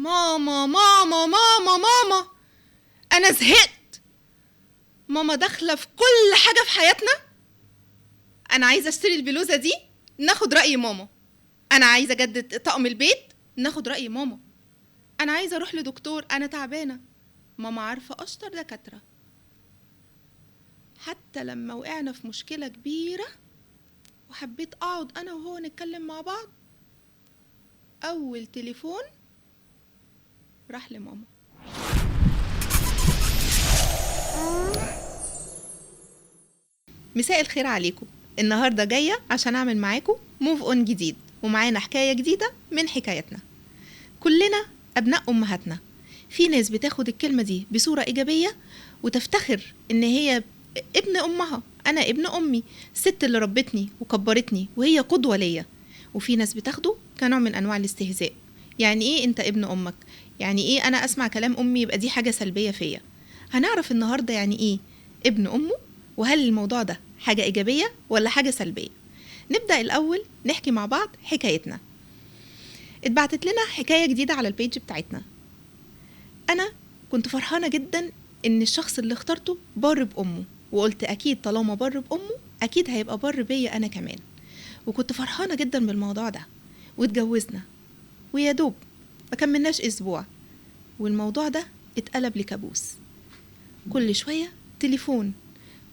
ماما ماما ماما ماما، انا زهقت. ماما داخله في كل حاجه في حياتنا. انا عايزه اشتري البلوزه دي، ناخد راي ماما. انا عايزه اجدد طقم البيت، ناخد راي ماما. انا عايزه اروح لدكتور، انا تعبانه. ماما عارفه اشطر دكاتره. حتى لما وقعنا في مشكله كبيره وحبيت اقعد انا وهو نتكلم مع بعض، اول تليفون راح لماما. مساء الخير عليكم. النهارده جايه عشان اعمل معاكم موف اون جديد، ومعانا حكايه جديده من حكايتنا. كلنا ابناء امهاتنا. في ناس بتاخد الكلمه دي بصوره ايجابيه وتفتخر ان هي ابن امها. انا ابن امي، الست اللي ربتني وكبرتني وهي قدوه ليا. وفي ناس بتاخده كنوع من انواع الاستهزاء. يعني ايه انت ابن امك؟ يعني ايه انا اسمع كلام امي يبقى دي حاجه سلبيه فيا؟ هنعرف النهارده يعني ايه ابن امه، وهل الموضوع ده حاجه ايجابيه ولا حاجه سلبيه. نبدا الاول نحكي مع بعض حكايتنا. اتبعتت لنا حكايه جديده على البيج بتاعتنا. انا كنت فرحانه جدا ان الشخص اللي اخترته بر بامه، وقلت اكيد طالما بر بامه اكيد هيبقى بر بيا انا كمان. وكنت فرحانه جدا بالموضوع ده، واتجوزنا ويا دوب ما كملناش اسبوع والموضوع ده اتقلب لكابوس. كل شويه تليفون،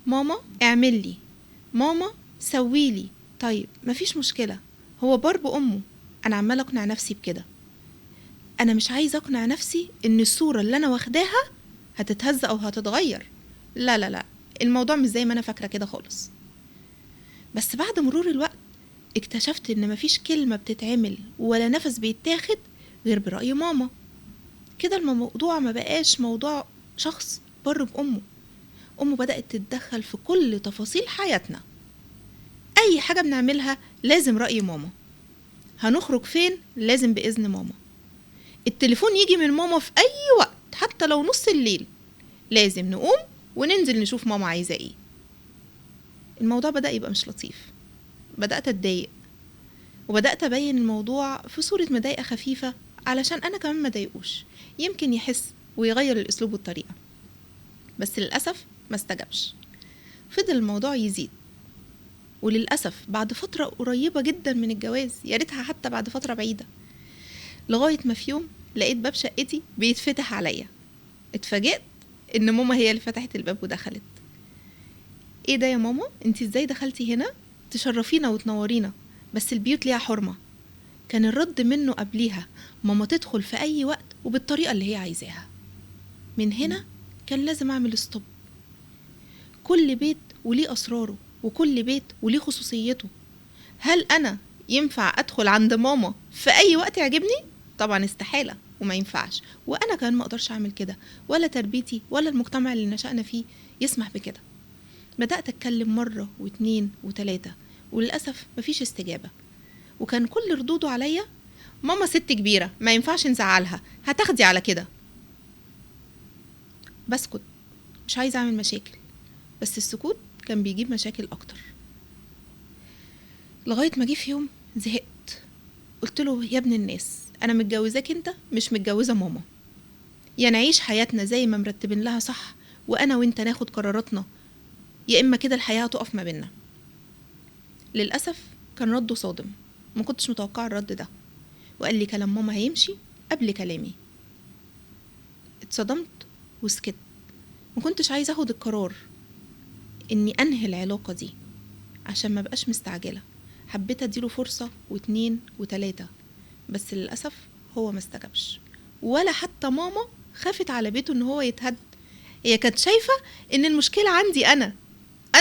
ماما اعمل لي، ماما سوي لي. طيب مفيش مشكله، هو بر بامه. انا عماله اقنع نفسي بكده. انا مش عايزه اقنع نفسي ان الصوره اللي انا واخداها هتتهز او هتتغير. لا لا لا، الموضوع مش زي ما انا فاكره كده خالص. بس بعد مرور الوقت اكتشفت ان مفيش كلمه بتتعمل ولا نفس بيتاخد غير برأي ماما. كده الموضوع ما بقاش موضوع شخص بر بأمه. أمه بدأت تتدخل في كل تفاصيل حياتنا. أي حاجة بنعملها لازم رأي ماما. هنخرج فين لازم بإذن ماما. التليفون يجي من ماما في أي وقت، حتى لو نص الليل لازم نقوم وننزل نشوف ماما عايزة ايه. الموضوع بدأ يبقى مش لطيف. بدأت أتضايق، وبدأت أبين الموضوع في صورة مضايقة خفيفة علشان أنا كمان ما ضايقوش، يمكن يحس ويغير الأسلوب والطريقة. بس للأسف ما استجابش. فضل الموضوع يزيد، وللأسف بعد فترة قريبة جدا من الجواز، يا ريتها حتى بعد فترة بعيدة، لغاية ما في يوم لقيت باب شقتي بيتفتح عليا. اتفاجئت ان ماما هي اللي فتحت الباب ودخلت. ايه ده يا ماما، انتي ازاي دخلتي هنا؟ تشرفينا وتنورينا، بس البيوت ليها حرمة. كان الرد منه قبليها ماما تدخل في اي وقت وبالطريقة اللي هي عايزاها. من هنا كان لازم اعمل ستوب. كل بيت وليه اسراره، وكل بيت وليه خصوصيته. هل انا ينفع ادخل عند ماما في اي وقت يعجبني؟ طبعا استحالة وما ينفعش، وانا كمان ما اقدرش اعمل كده، ولا تربيتي ولا المجتمع اللي نشأنا فيه يسمح بكده. بدأت اتكلم مرة واتنين وتلاتة، وللأسف مفيش استجابة. وكان كل ردوده عليا ماما ست كبيرة ما ينفعش نزعلها، هتاخدي على كده. بسكت، مش عايزة اعمل مشاكل، بس السكوت كان بيجيب مشاكل اكتر. لغاية ما جه في يوم زهقت، قلت له يا ابن الناس، انا متجوزاك انت، مش متجوزة ماما. يا نعيش حياتنا زي ما مرتبين لها صح، وانا وانت ناخد قراراتنا، يا اما كده الحياة هتقف ما بيننا. للأسف كان رده صادم، ما كنتش متوقع الرد ده، وقال لي كلام ماما هيمشي قبل كلامي. اتصدمت وسكت. ما كنتش عايزة اخد القرار اني انهي العلاقة دي عشان ما بقاش مستعجلة. حبيت اديله فرصة واتنين وتلاتة، بس للأسف هو ما استجابش، ولا حتى ماما خافت على بيته ان هو يتهد. هي كانت شايفة ان المشكلة عندي انا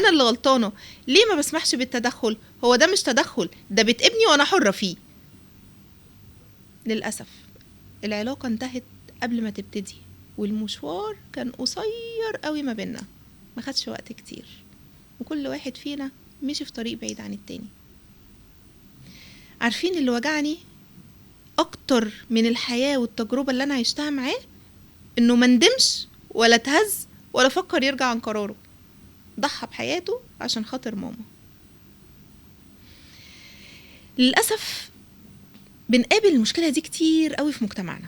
اللي غلطانة. ليه ما بسمحش بالتدخل؟ هو ده مش تدخل، ده بيت ابني وانا حرة فيه. للأسف العلاقة انتهت قبل ما تبتدي، والمشوار كان قصير قوي ما بيننا، ما خدش وقت كتير، وكل واحد فينا مشي في طريق بعيد عن التاني. عارفين اللي وجعني اكتر من الحياة والتجربة اللي انا عشتها معاه؟ انه مندمش ولا تهز ولا فكر يرجع عن قراره. ضحى بحياته عشان خاطر ماما. للأسف بنقابل المشكلة دي كتير قوي في مجتمعنا.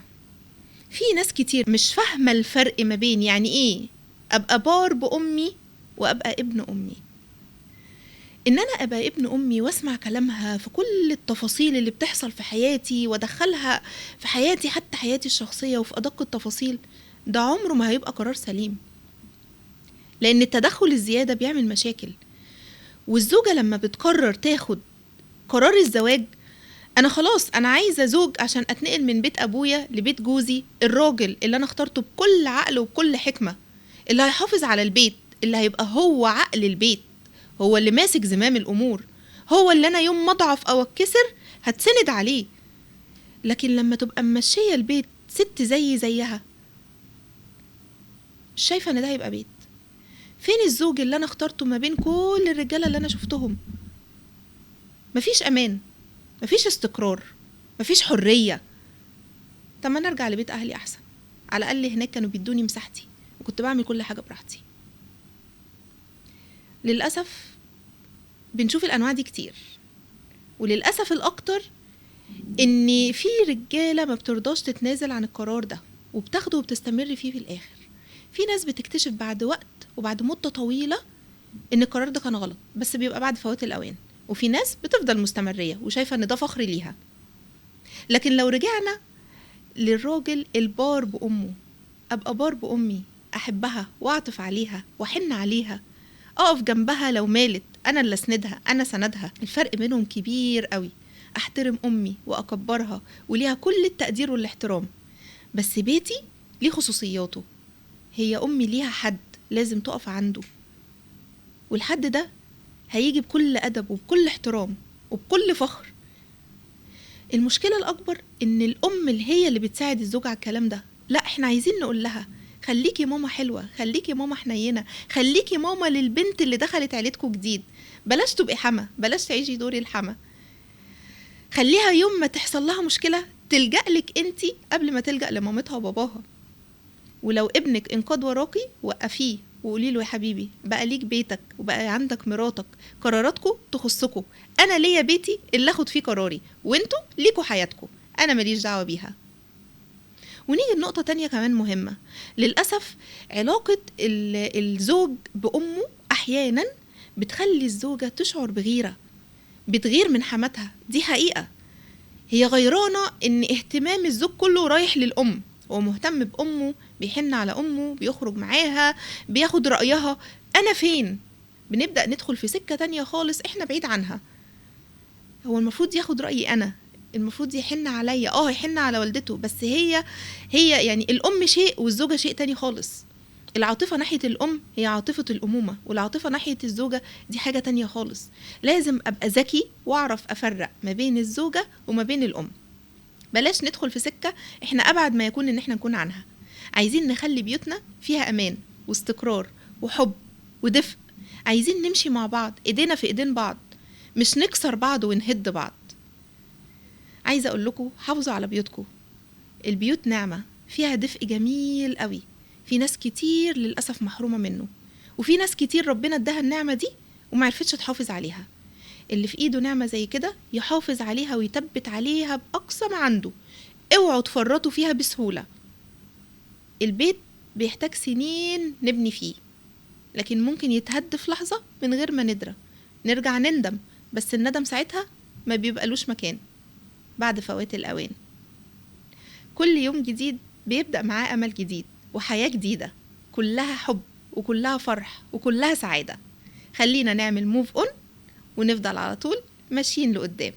في ناس كتير مش فاهمة الفرق ما بين يعني ايه ابقى بار بأمي وابقى ابن أمي. ان انا ابقى ابن أمي واسمع كلامها في كل التفاصيل اللي بتحصل في حياتي وادخلها في حياتي، حتى حياتي الشخصية وفي ادق التفاصيل، ده عمره ما هيبقى قرار سليم، لان التدخل الزيادة بيعمل مشاكل. والزوجة لما بتقرر تاخد قرار الزواج، انا خلاص انا عايزة زوج عشان اتنقل من بيت ابويا لبيت جوزي، الراجل اللي انا اخترته بكل عقل وبكل حكمة، اللي هيحافظ على البيت، اللي هيبقى هو عقل البيت، هو اللي ماسك زمام الامور، هو اللي انا يوم ما اضعف او اتكسر هتسند عليه. لكن لما تبقى ممشية البيت ست زيها، مش شايفة ان ده هيبقى بيت. فين الزوج اللي انا اخترته ما بين كل الرجالة اللي انا شفتهم؟ مفيش امان، مفيش استقرار، مفيش حرية. طب ما نرجع لبيت اهلي احسن، على الاقل هناك كانوا بيدوني مساحتي وكنت بعمل كل حاجة براحتي. للأسف بنشوف الانواع دي كتير، وللأسف الاكتر ان في رجالة ما بترضاش تتنازل عن القرار ده وبتاخده وبتستمر فيه في الاخر. في ناس بتكتشف بعد وقت وبعد مدة طويلة ان القرار ده كان غلط، بس بيبقى بعد فوات الاوان. وفي ناس بتفضل مستمرية وشايفة ان ده فخر ليها. لكن لو رجعنا للراجل البار بأمه، ابقى بار بأمي، احبها واعطف عليها واحن عليها، اقف جنبها لو مالت، انا اللي اسندها، انا سندها. الفرق بينهم كبير قوي. احترم امي واكبرها وليها كل التقدير والاحترام، بس بيتي ليه خصوصياته. هي امي ليها حد لازم تقف عنده، والحد ده هيجي بكل ادب وبكل احترام وبكل فخر. المشكلة الاكبر ان الام اللي هي اللي بتساعد الزوج على الكلام ده، لا احنا عايزين نقول لها خليكي ماما حلوة، خليكي ماما حنينة، خليكي ماما للبنت اللي دخلت عيلتكم جديد، بلاش تبقي حما، بلاش تعيشي دور الحما. خليها يوم ما تحصل لها مشكلة تلجأ لك انتي قبل ما تلجأ لمامتها وباباها. ولو ابنك انقاد وراكي وقفيه وقولي له يا حبيبي بقى ليك بيتك وبقى عندك مراتك، قراراتكم تخصكم، انا ليا بيتي اللي اخد فيه قراري، وانتوا ليكوا حياتكم، انا ماليش دعوة بيها. ونيجي لنقطة تانية كمان مهمة. للأسف علاقة الزوج بأمه أحيانا بتخلي الزوجة تشعر بغيرة، بتغير من حماتها. دي حقيقة، هي غيرانة إن اهتمام الزوج كله رايح للأم، هو مهتم بأمه، بيحن على أمه، بيخرج معاها، بياخد رأيها. أنا فين؟ بنبدأ ندخل في سكة تانية خالص إحنا بعيد عنها. هو المفروض ياخد رأيي أنا، المفروض يحن عليا، يحن على والدته، بس هي يعني الأم شيء والزوجة شيء تاني خالص. العاطفة ناحية الأم هي عاطفة الأمومة، والعاطفة ناحية الزوجة دي حاجة تانية خالص. لازم أبقى ذكي وأعرف أفرق ما بين الزوجة وما بين الأم. بلاش ندخل في سكة إحنا أبعد ما يكون إن إحنا نكون عنها. عايزين نخلي بيوتنا فيها أمان واستقرار وحب ودفء. عايزين نمشي مع بعض إيدينا في إيدين بعض، مش نكسر بعض ونهد بعض. عايزة أقول لكم حافظوا على بيوتكم. البيوت نعمة فيها دفء جميل قوي، في ناس كتير للأسف محرومة منه، وفي ناس كتير ربنا اداها النعمة دي وما عرفتش تحافظ عليها. اللي في ايده نعمة زي كده يحافظ عليها ويثبت عليها بأقصى ما عنده. اوعوا تفرطوا فيها بسهولة. البيت بيحتاج سنين نبني فيه، لكن ممكن يتهد في لحظة من غير ما ندرى، نرجع نندم، بس الندم ساعتها ما بيبقالوش مكان بعد فوات الأوان. كل يوم جديد بيبدأ معاه أمل جديد وحياة جديدة، كلها حب وكلها فرح وكلها سعادة. خلينا نعمل موف اون ونفضل على طول ماشيين لقدام.